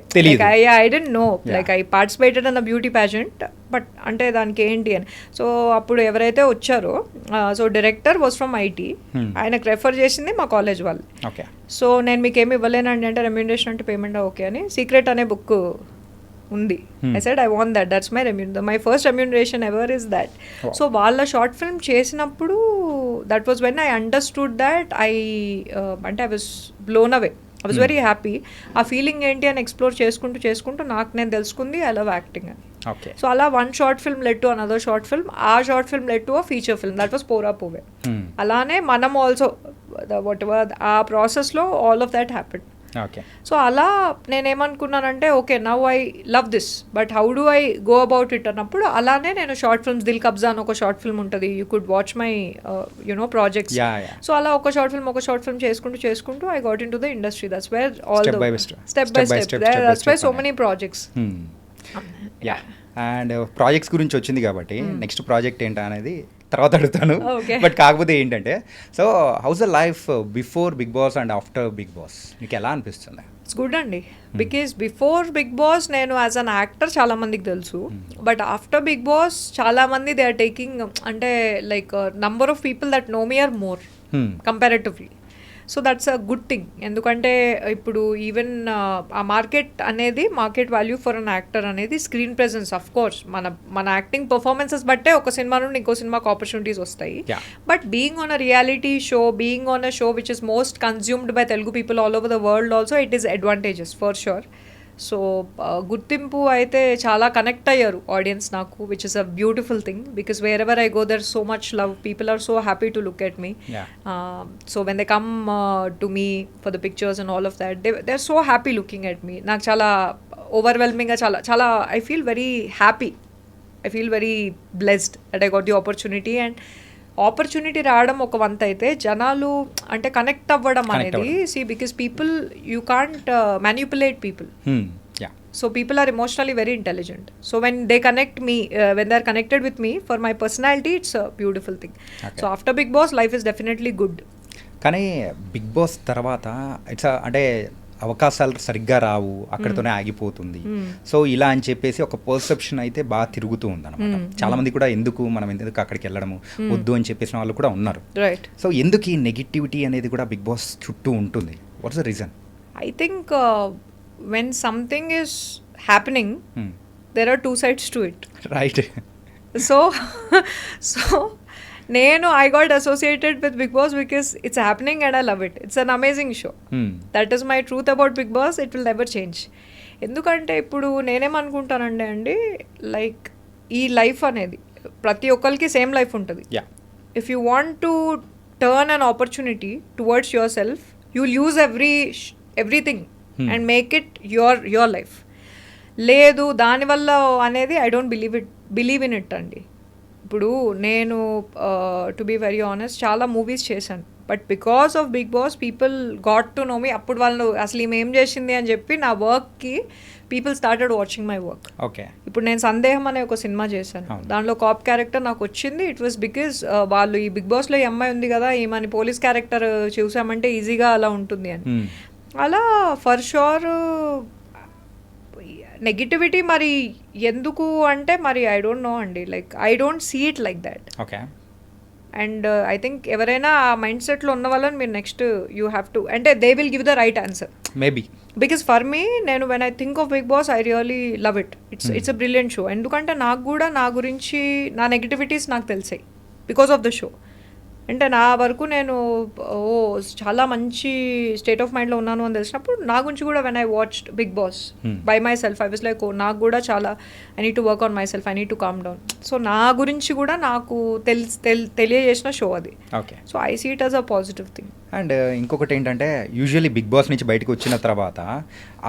I don't no, like I participated in the beauty pageant, but అంటే దానికి ఏంటి అని. సో అప్పుడు ఎవరైతే వచ్చారో, so director was from IT, ఆయనకు రెఫర్ చేసింది మా కాలేజ్ వాళ్ళు. సో నేను మీకు ఏమి ఇవ్వలేనండి అంటే, రెమ్యూనరేషన్ అంటే పేమెంట్ ఓకే అని, సీక్రెట్ అనే బుక్ ఉంది. I said I want that, that's my first remuneration ever is that. So వాళ్ళ షార్ట్ ఫిల్మ్ చేసినప్పుడు that was when I understood that అంటే I was blown away, I was very happy. ఆ feeling ఏంటి అని explore చేసుకుంటూ నాకు నేను తెలుసుకుంది ఐ లవ్ యాక్టింగ్ అని. సో అలా one short film led to another short film, ఆ short film led to a feature film, that was Pora Pove. అలానే మనం ఆల్సో వాట్ ఎవర్ ఆ ప్రాసెస్లో all of that happened. So అలా నేనేమనుకున్నానంటే, okay now I love this, but how do I go about it అన్నప్పుడు అలానే నేను షార్ట్ ఫిల్మ్స్, దిల్ కబ్జా అని ఒక షార్ట్ ఫిల్మ్ ఉంటుంది, you could watch my you know projects. సో అలా ఒక షార్ట్ ఫిల్మ్ చేసుకుంటూ I got into the industry. That's where all the step by step, that's why so many projects. And projects గురించి వచ్చింది కాబట్టి నెక్స్ట్ ప్రాజెక్ట్ ఏంటా అనేది తర్వాత అడుగుతాను. బట్ కాకపోతే ఏంటంటే, so how's the life before Bigg Boss and after Bigg Boss, మీకు ఎలా అనిపిస్తుంది? ఇట్స్ గుడ్ అండి, బికాస్ బిఫోర్ బిగ్ బాస్ నేను యాజ్ అన్ యాక్టర్ చాలా మందికి తెలుసు, బట్ ఆఫ్టర్ బిగ్ బాస్ చాలా మంది దే ఆర్ టేకింగ్, అంటే like number of people that know me are more comparatively. So that's a good thing, ఎందుకంటే ఇప్పుడు ఈవెన్ ఆ market value for an actor అనేది స్క్రీన్ ప్రెజెన్స్. అఫ్ కోర్స్ మన acting performances బట్టే ఒక సినిమా నుండి ఇంకో సినిమాకి ఆపర్చునిటీస్ వస్తాయి, but being on a reality show, being on a show which is most consumed by Telugu people all over the world also, it is advantages for sure. So గుర్తింపు అయితే చాలా కనెక్ట్ అయ్యారు ఆడియన్స్ నాకు, which is a beautiful thing, because wherever I go there so much love, people are so happy to look at me. So when they come to me for the pictures and all of that, they are so happy looking at me. నాకు చాలా ఓవర్వెల్మింగ్గా చాలా I feel very happy, I feel very blessed that I got the opportunity. And opportunity రావడం ఒక వంత అయితే, జనాలు అంటే కనెక్ట్ అవ్వడం అనేది, see because people you can't manipulate people. So people are emotionally very intelligent. So when they connect me, when they are connected with me for my personality, it's a beautiful thing. So after Bigg Boss life is definitely good. కానీ Bigg Boss తర్వాత it's అంటే అవకాశాలు సరిగ్గా రావు, అక్కడితోనే ఆగిపోతుంది. So ఇలా అని చెప్పేసి ఒక పర్సెప్షన్ అయితే బాగా తిరుగుతూ ఉంది అనమాట. చాలా మంది కూడా మనం ఎందుకు అక్కడికి వెళ్ళడము వద్దు అని చెప్పేసిన వాళ్ళు కూడా ఉన్నారు. సో ఎందుకు ఈ నెగిటివిటీ అనేది కూడా బిగ్ బాస్ చుట్టూ ఉంటుంది? What's the reason? I think when something is happening, there are two sides to it, right? So I got associated with Big Boss because it's happening and I love it. It's an amazing show. That is my truth about Big Boss. It will never change. ఎందుకంటే ఇప్పుడు నేనేమనుకుంటానండి, like ఈ life అనేది ప్రతి ఒక్కరికి same life ఉంటుంది. If you want to turn an opportunity towards yourself, you will use everything and make it your life. లేదు దానివల్ల అనేది I don't believe in it అండి. ఇప్పుడు నేను టు బీ వెరీ ఆనెస్ట్ చాలా మూవీస్ చేశాను, but because of Bigg Boss people got to know me. అప్పుడు వాళ్ళు అసలు ఈమె ఏం చేసింది అని చెప్పి నా వర్క్కి people started watching my work. ఇప్పుడు నేను సందేహం అనే ఒక సినిమా చేశాను, దాంట్లో కాప్ క్యారెక్టర్ నాకు వచ్చింది. ఇట్ వాస్ బికాస్ వాళ్ళు ఈ బిగ్ బాస్లో ఈ అమ్మాయి ఉంది కదా, ఈమెని పోలీస్ క్యారెక్టర్ చూసామంటే ఈజీగా అలా ఉంటుంది అని. అలా ఫర్ షూర్ నెగిటివిటీ మరి ఎందుకు అంటే, మరి ఐ డోంట్ నో అండి, like I don't see it like that. And I think ఎవరైనా ఆ మైండ్ సెట్లో ఉన్న వాళ్ళని మీరు నెక్స్ట్ యూ హ్యావ్ టు, అంటే they will give the right answer maybe. Because for me, నేను when I think of Bigg Boss I really love it. It's a brilliant show. ఎందుకంటే నాకు కూడా నా గురించి నా నెగిటివిటీస్ నాకు తెలిసాయి బికాస్ ఆఫ్ ద షో. అంటే నా వరకు నేను చాలా మంచి స్టేట్ ఆఫ్ మైండ్లో ఉన్నాను అని తెలిసినప్పుడు నా గురించి కూడా when I watched Bigg Boss by myself, I was like నాకు కూడా చాలా I need to work on myself, I need to calm down. So నా గురించి కూడా నాకు తెలియజేసిన షో అది. So I see it as a positive thing. And ఇంకొకటి ఏంటంటే యూజువల్లీ బిగ్ బాస్ నుంచి బయటకు వచ్చిన తర్వాత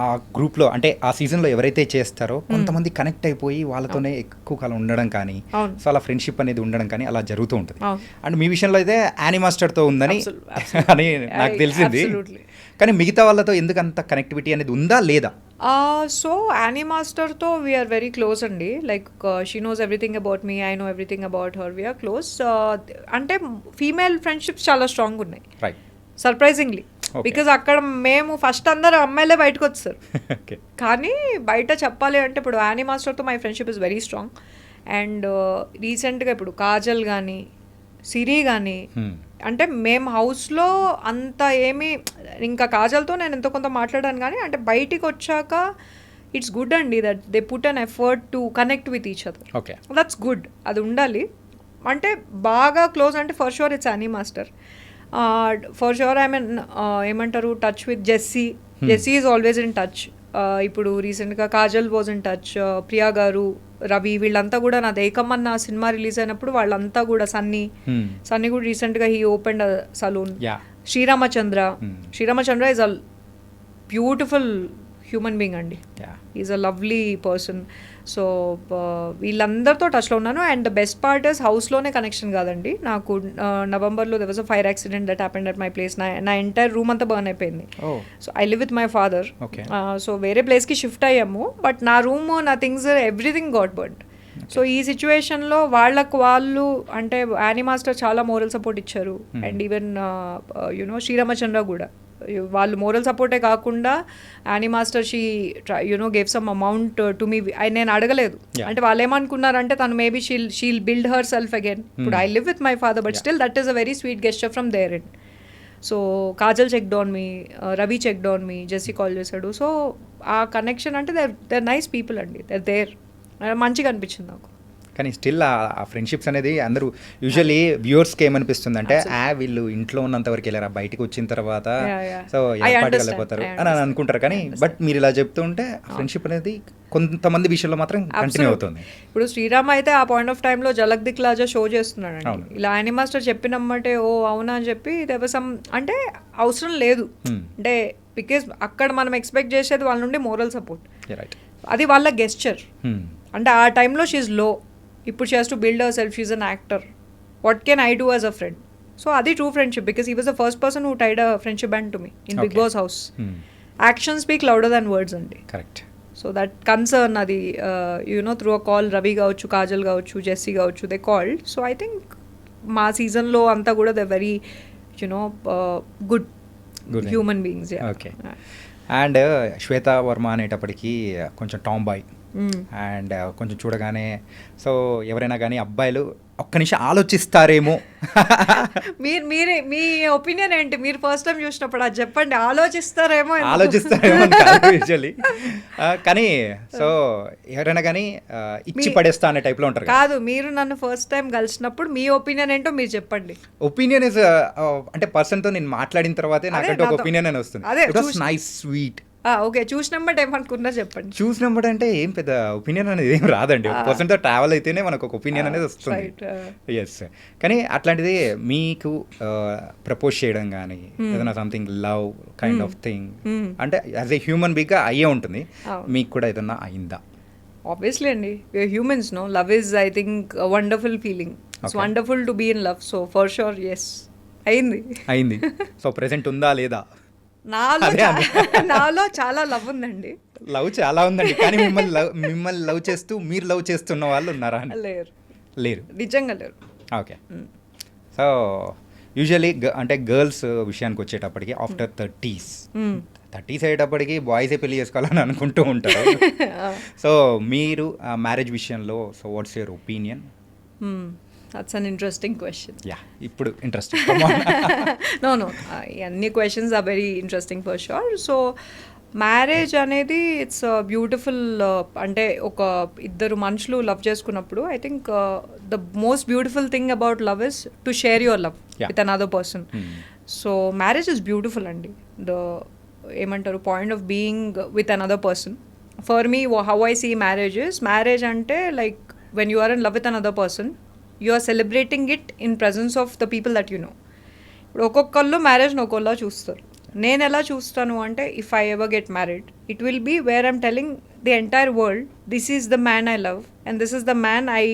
ఆ గ్రూప్లో అంటే ఆ సీజన్లో ఎవరైతే చేస్తారో కొంతమంది కనెక్ట్ అయిపోయి వాళ్ళతోనే ఎక్కువ కాలం ఉండడం కానీ అవును. సో అలా ఫ్రెండ్షిప్ అనేది ఉండడం కానీ అలా జరుగుతూ ఉంటుంది. అవును. అండ్ మీ విషయంలో అయితే యానీ మాస్టర్తో ఉందని అని నాకు తెలిసింది. Absolutely. కానీ మిగతా వాళ్ళతో ఎందుకు అంత కనెక్టివిటీ అనేది ఉందా లేదా? సో యానీ మాస్టర్తో వీఆర్ వెరీ క్లోజ్ అండి. Like she knows everything about me, I know everything about her, we are close. అంటే ఫీమేల్ ఫ్రెండ్షిప్స్ చాలా స్ట్రాంగ్ ఉన్నాయి రైట్. సర్ప్రైజింగ్లీ. Okay. బికాజ్ అక్కడ మేము ఫస్ట్ అందరూ అమ్మాయిలే బయటకు వచ్చారు. ఓకే. కానీ బయట చెప్పాలి అంటే ఇప్పుడు యానీ మాస్టర్తో my friendship is very strong. And రీసెంట్గా ఇప్పుడు కాజల్ కానీ సిరి కానీ అంటే మేము హౌస్లో అంత ఏమీ ఇంకా కాజల్తో నేను ఎంతో కొంత మాట్లాడాను కానీ అంటే బయటికి వచ్చాక ఇట్స్ గుడ్ అండి that they put an effort to connect with each other. Okay. That's good. అది ఉండాలి. అంటే బాగా క్లోజ్ అంటే for sure it's Annie master. For sure I mean ఏమంటారు touch with Jessie. Jessie is always in touch. ఇప్పుడు రీసెంట్గా Kajal was in touch, Priya garu, Ravi వీళ్ళంతా కూడా నాది ఏకమన్న సినిమా రిలీజ్ అయినప్పుడు వాళ్ళంతా కూడా సన్నీ కూడా రీసెంట్గా he open saloon. Sreeramachandra is a beautiful human being అండి. Is a lovely person. So వీళ్ళందరితో టచ్లో ఉన్నాను. And the best part is హౌస్లోనే కనెక్షన్ కాదండి. నాకు నవంబర్లో there was a fire accident that happened at my place. నా ఎంటైర్ రూమ్ అంతా బర్న్ అయిపోయింది. So I live with my father. So వేరే ప్లేస్కి షిఫ్ట్ అయ్యాము. బట్ నా రూమ్, నా things, everything got burned. So ఈ సిచ్యువేషన్లో వాళ్ళు అంటే యానీ మాస్టర్ చాలా మోరల్ సపోర్ట్ ఇచ్చారు. అండ్ ఈవెన్ యునో శ్రీరామచంద్ర కూడా వాళ్ళు మోరల్ సపోర్టే కాకుండా Annie master she gave some amount to me. నేను అడగలేదు. అంటే వాళ్ళు ఏమనుకున్నారంటే తను maybe she'll build herself again. ఇప్పుడు I live with my father but still that is a very sweet gesture from their end. So Kajal checked on me, Ravi checked on me, Jessie call చేశాడు. So ఆ connection అంటే there nice people అండి. There మంచిగా అనిపించింది నాకు. కానీ still ఆ friendships అనేది అందరూ యూజువల్లీ వ్యూవర్స్కి ఏమనిపిస్తుంది అంటే వీళ్ళు ఇంట్లో ఉన్నంత వరకు వెళ్ళారా, బయటకు వచ్చిన తర్వాత సో వెళ్ళిపోతారు అని అనుకుంటారు. కానీ బట్ మీరు ఇలా చెప్తూ ఉంటే ఫ్రెండ్షిప్ అనేది కొంతమంది విషయంలో మాత్రం కంటిన్యూ అవుతుంది. ఇప్పుడు శ్రీరామ్ అయితే ఆ పాయింట్ ఆఫ్ టైంలో జలక్ దిక్లాజా షో చేస్తున్నాడు. ఇలా యానీ మాస్టర్ చెప్పినమ్మంటే ఓ అవునా అని చెప్పి దేవసం అంటే అవసరం లేదు. అంటే బికాస్ అక్కడ మనం ఎక్స్పెక్ట్ చేసేది వాళ్ళ నుండి మోరల్ సపోర్ట్. అది వాళ్ళ గెస్చర్. అంటే ఆ టైంలో షీఈ్ లో, ఇప్పుడు she has to build herself, she's an actor. What can I do as a friend? So అది true friendship because he was the first person who tied a friendship band to me in Bigg Boss house. Action speak louder than words అండి. Correct. So that concern అది through a call Ravi కావచ్చు, కాజల్ కావచ్చు, Jessie కావచ్చు, they called. So I think మా సీజన్లో అంతా కూడా they very good human beings. Okay. And Shweta Varma అనేటప్పటికీ కొంచెం టామ్ బాయ్ అండ్ కొంచెం చూడగానే సో ఎవరైనా కానీ అబ్బాయిలు ఒక్క నిమిషం ఆలోచిస్తారేమో. మీ ఒపీనియన్ ఏంటి? మీరు ఫస్ట్ టైం చూసినప్పుడు అది చెప్పండి. ఆలోచిస్తారేమో యూజువల్లీ. కానీ సో ఎవరైనా కానీ ఇచ్చి పడేస్తా అనే టైప్లో ఉంటారు కాదు. మీరు నన్ను ఫస్ట్ టైం కలిసినప్పుడు మీ ఒపీనియన్ ఏంటో మీరు చెప్పండి. ఒపీనియన్ ఇస్ అంటే పర్సన్తో నేను మాట్లాడిన తర్వాతే నాకంటే ఒక ఒపీనియన్ అని వస్తుంది. It was nice, sweet. Okay. చూసినప్పుడు ఏమనుకున్నా చెప్పండి. చూసినప్పుడు అంటే ఏం పెద్ద ఒపీనియన్ అనేది ఏం రాదండి. ఒక పర్సన్తో ట్రావెల్ అయితేనే మనకు ఒక ఒపీనియన్ అనేది వస్తుంది. ఎస్. కానీ అట్లాంటిది మీకు ప్రపోజ్ చేయడం కానీ ఏదైనా something love kind of thing అంటే యాజ్ ఏ హ్యూమన్ బీగా అయ్యే ఉంటుంది. మీకు కూడా ఏదన్నా అయిందా? ఆబ్వియస్లీ అండి, we are humans. No, love is I think wonderful feeling. It's wonderful to be in love. So for sure yes అయింది. సో ప్రెసెంట్ ఉందా లేదా? నాలో చాలా లవ్ ఉందండి. లవ్ చాలా ఉందండి. కానీ మిమ్మల్ని లవ్ చేస్తూ మీరు లవ్ చేస్తున్న వాళ్ళు ఉన్నారా? లేరు. నిజంగా లేరు. ఓకే. సో యూజువలీ అంటే గర్ల్స్ విషయానికి వచ్చేటప్పటికి ఆఫ్టర్ 30s అయ్యేటప్పటికి బాయ్సే పెళ్లి చేసుకోవాలని అనుకుంటూ ఉంటారు. సో మీరు మ్యారేజ్ విషయంలో so what's your opinion? That's an interesting question. Yeah, ఇప్పుడు ఇంట్రెస్టింగ్. No, అన్ని questions are very interesting for sure. So marriage అనేది ఇట్స్ బ్యూటిఫుల్. అంటే ఒక ఇద్దరు మనుషులు లవ్ చేసుకున్నప్పుడు I think the most beautiful thing about love is to share your love with another person. So marriage is beautiful అండి. ఏమంటారు point of being with another person. For me how I see marriage అంటే like when you are in love with another person, you are celebrating it in presence of the people that you know. ఇప్పుడు ఒక్కొక్కళ్ళు మ్యారేజ్ని ఒక్కొక్కలా చూస్తారు. నేను ఎలా చూస్తాను అంటే, if I ever get married, it will be where I'm telling the entire world, this is the man I love and this is the man I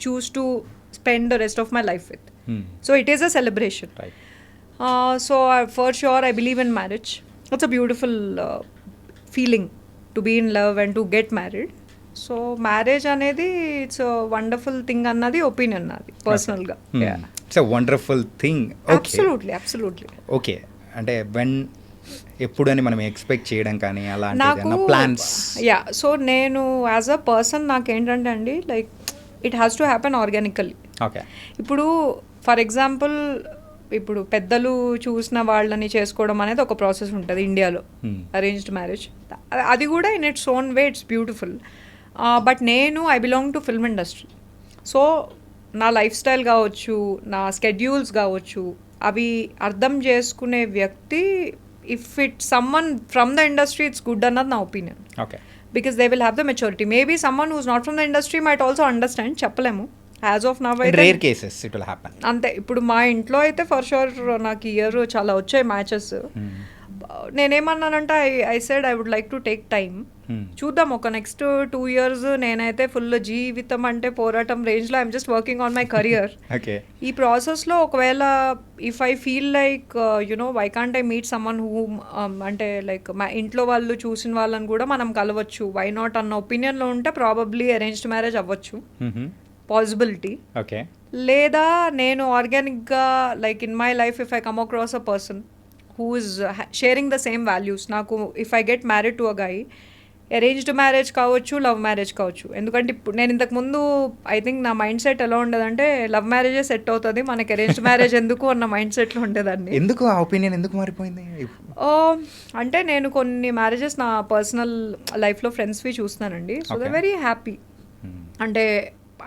choose to spend the rest of my life with. So it is a celebration. So for sure I believe in marriage. It's a beautiful feeling to be in love and to get married. So marriage అనేది it's wonderful thing అన్నది opinion నాది పర్సనల్గా. It's a wonderful thing. Absolutely. Okay, అంటే when ఎప్పుడు అని మనం expect చేయడం కానీ అలాంటి ప్లాన్స్? యా, సో నేను యాజ్ అ పర్సన్ నాకేంటంటే అండి, like it has to happen organically. Okay, ఇప్పుడు ఫర్ ఎగ్జాంపుల్ ఇప్పుడు పెద్దలు చూసిన వాళ్ళని చేసుకోవడం అనేది ఒక ప్రాసెస్ ఉంటుంది ఇండియాలో, అరేంజ్డ్ మ్యారేజ్. అది కూడా in it's own way it's beautiful. But I belong to film industry. So నా లైఫ్ స్టైల్ కావచ్చు, నా స్కెడ్యూల్స్ కావచ్చు, అవి అర్థం చేసుకునే వ్యక్తి, if it someone from the industry, it's good అన్నది నా opinion. Okay, because they will have the maturity. Maybe someone who's not from the industry might also understand, చెప్పలేము. యాజ్ ఆఫ్ నవ్ అయితే rare cases it will happen. అంతే. ఇప్పుడు మా ఇంట్లో అయితే for sure నాకు ఇయర్ చాలా వచ్చాయి మ్యాచెస్. నేనేమన్నానంటే I said I would like to take time. చూద్దాం, ఒక నెక్స్ట్ 2 years నేనైతే ఫుల్ జీవితం అంటే పోరాటం రేంజ్లో I'm just working on my career. ఈ ప్రాసెస్లో ఒకవేళ if I feel like why can't I meet someone who, అంటే లైక్ మా ఇంట్లో వాళ్ళు చూసిన వాళ్ళని కూడా మనం కలవచ్చు, వై నాట్ అన్న ఒపీనియన్లో ఉంటే ప్రాబబ్లీ అరేంజ్డ్ మ్యారేజ్ అవ్వచ్చు, పాసిబిలిటీ. ఓకే, లేదా నేను ఆర్గానిక్గా like in my life if I come across a person who is sharing the same values, నాకు if I get married to a guy, arranged marriage కావచ్చు, love marriage కావచ్చు. ఎందుకంటే ఇప్పుడు నేను ఇంతకుముందు ఐ థింక్ నా మైండ్ సెట్ ఎలా ఉండేదంటే లవ్ మ్యారేజే సెట్ అవుతుంది, మనకి అరేంజ్డ్ మ్యారేజ్ ఎందుకు అన్న మైండ్ సెట్లో ఉండేదాన్ని. ఎందుకు ఆ ఒపీనియన్ ఎందుకు మారిపోయింది? అంటే నేను కొన్ని మ్యారేజెస్ నా పర్సనల్ లైఫ్లో ఫ్రెండ్స్వి చూస్తున్నానండి. So they very happy. అంటే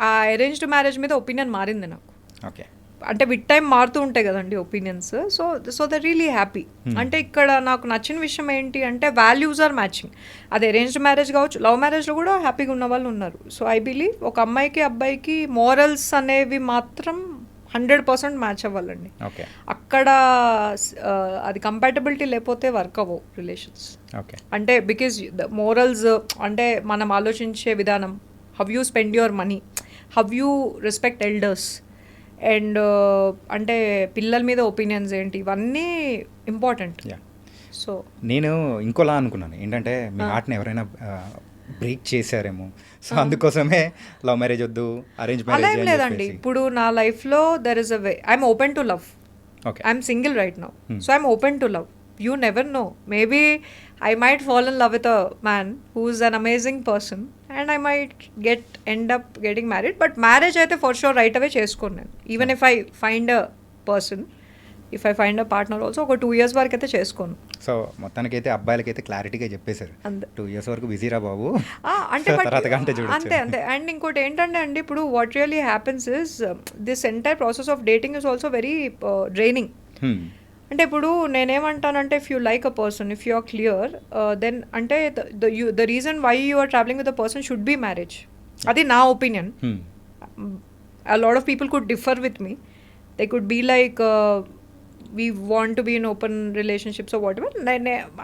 ఆ అరేంజ్డ్ మ్యారేజ్ మీద ఒపీనియన్ మారింది నాకు. ఓకే, అంటే విత్ టైం మారుతూ ఉంటాయి కదండి opinions. So the really happy. అంటే ఇక్కడ నాకు నచ్చిన విషయం ఏంటి అంటే వాల్యూస్ ఆర్ మ్యాచింగ్. అది అరేంజ్డ్ మ్యారేజ్ కావచ్చు, లవ్ మ్యారేజ్లో కూడా హ్యాపీగా ఉన్న వాళ్ళు ఉన్నారు. సో ఐ బిలీవ్ ఒక అమ్మాయికి అబ్బాయికి మోరల్స్ అనేవి మాత్రం 100% మ్యాచ్ అవ్వాలండి. అక్కడ అది కంపాటబిలిటీ లేకపోతే వర్క్ అవ్వవు రిలేషన్స్. అంటే బికాజ్ ద మోరల్స్ అంటే మనం ఆలోచించే విధానం, how you spend your money, how you respect elders, and అంటే పిల్లల మీద ఒపీనియన్స్ ఏంటి, ఇవన్నీ ఇంపార్టెంట్. సో నేను ఇంకోలా అనుకున్నాను ఏంటంటే మీ ఆర్ట్ని ఎవరైనా బ్రేక్ చేశారేమో, సో అందుకోసమే లవ్ మ్యారేజ్ వద్దు అరేంజ్ మ్యారేజ్. అలా ఏం లేదండి. ఇప్పుడు నా లైఫ్లో there is a way, I'm open to love. I'm single right now, so I'm open to love. You never know. Maybe I might fall in love with a man who's an amazing person and I might end up getting married. But marriage aithe for sure right away cheskonu nenu. Even if I find a person, if I find a partner also, ఒక 2 years వరకు అయితే చేసుకోను. So మొత్తానికైతే అబ్బాయిలకైతే క్లారిటీగా చెప్పేశారు, 2 years వరకు బిజీరా బాబు, అంటే అంతే. అండ్ ఇంకోటి ఏంటంటే అండి, ఇప్పుడు what really happens is this entire process of dating is also very draining. అంటే ఇప్పుడు నేనేమంటానంటే if you like a person, if you are clear, then అంటే the reason why you are travelling with the person should be marriage. అది నా opinion. A lot of people could differ with me. They could be like we want to be in open relationships or whatever.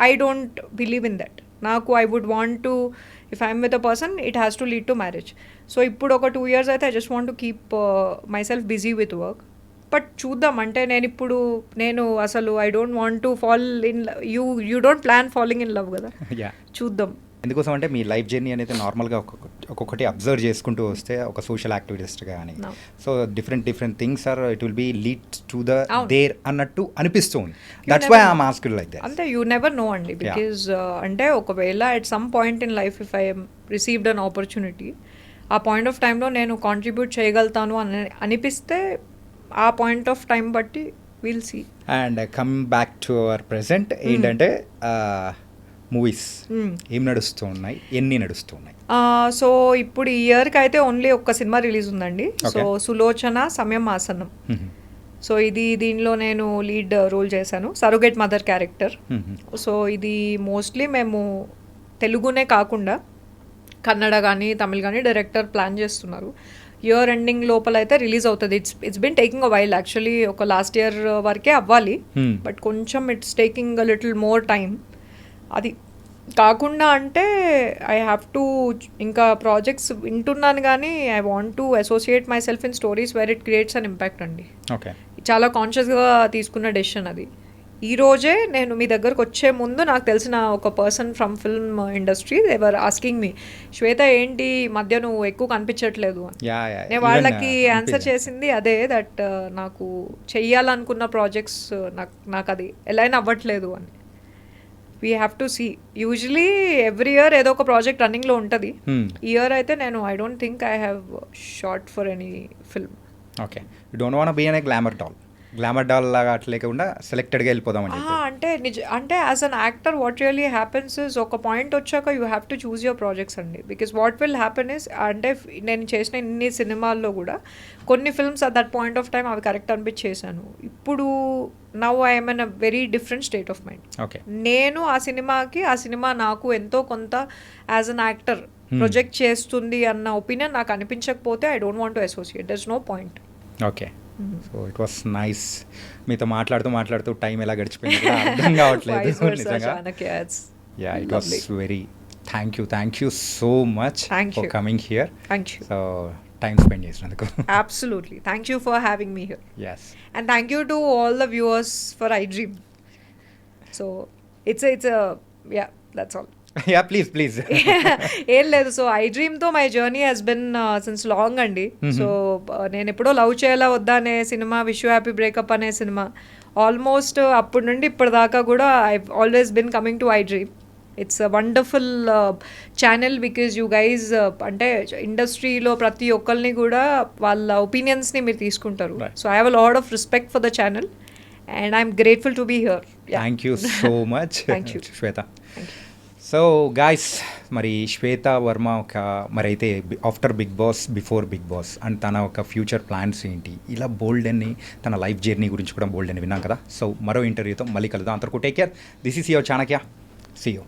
I don't believe in that. Naku I would want to, if I'm with a person, it has to lead to marriage. So ippudu oka 2 years aithe I just want to keep myself busy with work. But చూద్దాం. అంటే నేను అసలు I don't want to fall in you don't plan falling in love కదా. చూద్దాం. ఎందుకోసం అంటే మీ life journey అనేది నార్మల్గా ఒక్కొక్కటి అబ్జర్వ్ చేసుకుంటూ వస్తే ఒక సోషల్ యాక్టివిస్ట్గా కానీ, so different things are it will be lead to the there అన్నట్టు అనిపిస్తుంది. That's why I'm asked like that. అంటే యూ నెవర్ నో అండి, బికాజ్ అంటే ఒకవేళ at some point in life if I received an opportunity, ఆ point of టైంలో నేను contribute చేయగలుగుతాను అని అనిపిస్తే ఆ పాయింట్ ఆఫ్ టైం బట్టి will see. And come back to our present ఏంటంటే మూవీస్ ఏం నడుస్తూ ఉన్నాయి, ఎన్ని నడుస్తూ ఉన్నాయి? సో ఇప్పుడు ఈ ఇయర్కి అయితే ఓన్లీ ఒక్క సినిమా రిలీజ్ ఉందండి. సో సులోచన సమయం ఆసన్నం. సో దీనిలో నేను లీడ్ రోల్ చేశాను, సరోగేట్ మదర్ క్యారెక్టర్. సో ఇది మోస్ట్లీ మేము తెలుగునే కాకుండా కన్నడ కానీ తమిళ్ కానీ డైరెక్టర్ ప్లాన్ చేస్తున్నారు. ఇయర్ ఎండింగ్ లోపల అయితే రిలీజ్ అవుతుంది. It's been taking a while actually, ఒక లాస్ట్ ఇయర్ వరకే అవ్వాలి, బట్ కొంచెం it's taking a little more time. అది కాకుండా అంటే ఐ హ్యావ్ టు ఇంకా ప్రాజెక్ట్స్ వింటున్నాను, కానీ I want to associate my self in stories wear it creates an impact అండి. ఓకే, చాలా కాన్షియస్గా తీసుకున్న డెసిషన్ అది. ఈ రోజే నేను మీ దగ్గరకు వచ్చే ముందు నాకు తెలిసిన ఒక person from film industry ever asking me, Shweta ఏంటి ఈ మధ్య నువ్వు ఎక్కువ కనిపించట్లేదు అని. నేను వాళ్ళకి ఆన్సర్ చేసింది అదే, దట్ నాకు చెయ్యాలనుకున్న ప్రాజెక్ట్స్ నాకు అది ఎలా అయినా అవ్వట్లేదు అని. We have to see. Usually every year ఏదో ఒక ప్రాజెక్ట్ రన్నింగ్లో ఉంటుంది. ఈ ఇయర్ అయితే నేను I don't think I have short for any film. Okay, you don't want be an glamour doll లాగా అట్లా లేకుండా సెలెక్టెడ్గా వెళ్ళిపోదామని చెప్పి. అంటే as an actor what really happens is, ఒక పాయింట్ వచ్చాక you have to choose your projects అండి. Because what will happen is, అంటే నేను చేసిన ఇన్ని సినిమాల్లో కూడా కొన్ని films at that point of time అవి కరెక్ట్ అనిపించి చేశాను. ఇప్పుడు now I'm in a very different state of mind. Okay, నేను ఆ సినిమా నాకు ఎంతో కొంత యాజ్ అన్ యాక్టర్ ప్రొజెక్ట్ చేస్తుంది అన్న ఒపీనియన్ నాకు అనిపించకపోతే I don't want to associate. There is no point. Okay, so it was nice. మీతో మాట్లాడుతూ టైం ఎలా గడిచిపోయింది కూడా అర్థం కావట్లేదు నిజంగా. Yeah, it was very thank you so much for coming here. So time spend చేసినందుకు absolutely, thank you for having me here. yes, and thank you to all the viewers for iDream. So it's a yeah, that's all. yeah, please ఏం లేదు. So iDreamతో my journey has been since long అండి. So నేను ఎప్పుడో love Cheyyala Vadda అనే సినిమా, wish you happy breakup అనే సినిమా, ఆల్మోస్ట్ అప్పటి నుండి ఇప్పటిదాకా కూడా I always been coming to iDream. It's a wonderful channel because you guys అంటే ఇండస్ట్రీలో ప్రతి ఒక్కరిని కూడా వాళ్ళ ఒపీనియన్స్ని మీరు తీసుకుంటారు. So I have a lot of respect for the channel and I'm grateful to be here. Thank you so much Shweta. So guys, మరి శ్వేత వర్మ మరి అయితే after Bigg Boss, before Bigg Boss and తన ఒక ఫ్యూచర్ ప్లాన్స్ ఏంటి, ఇలా బోల్డ్ అని తన life journey గురించి కూడా బోల్డ్ అని విన్నాం కదా. సో మరో ఇంటర్వ్యూతో మళ్ళీ కలుద్దాం. అంతవరకు take care. This is your Chanakya. See you.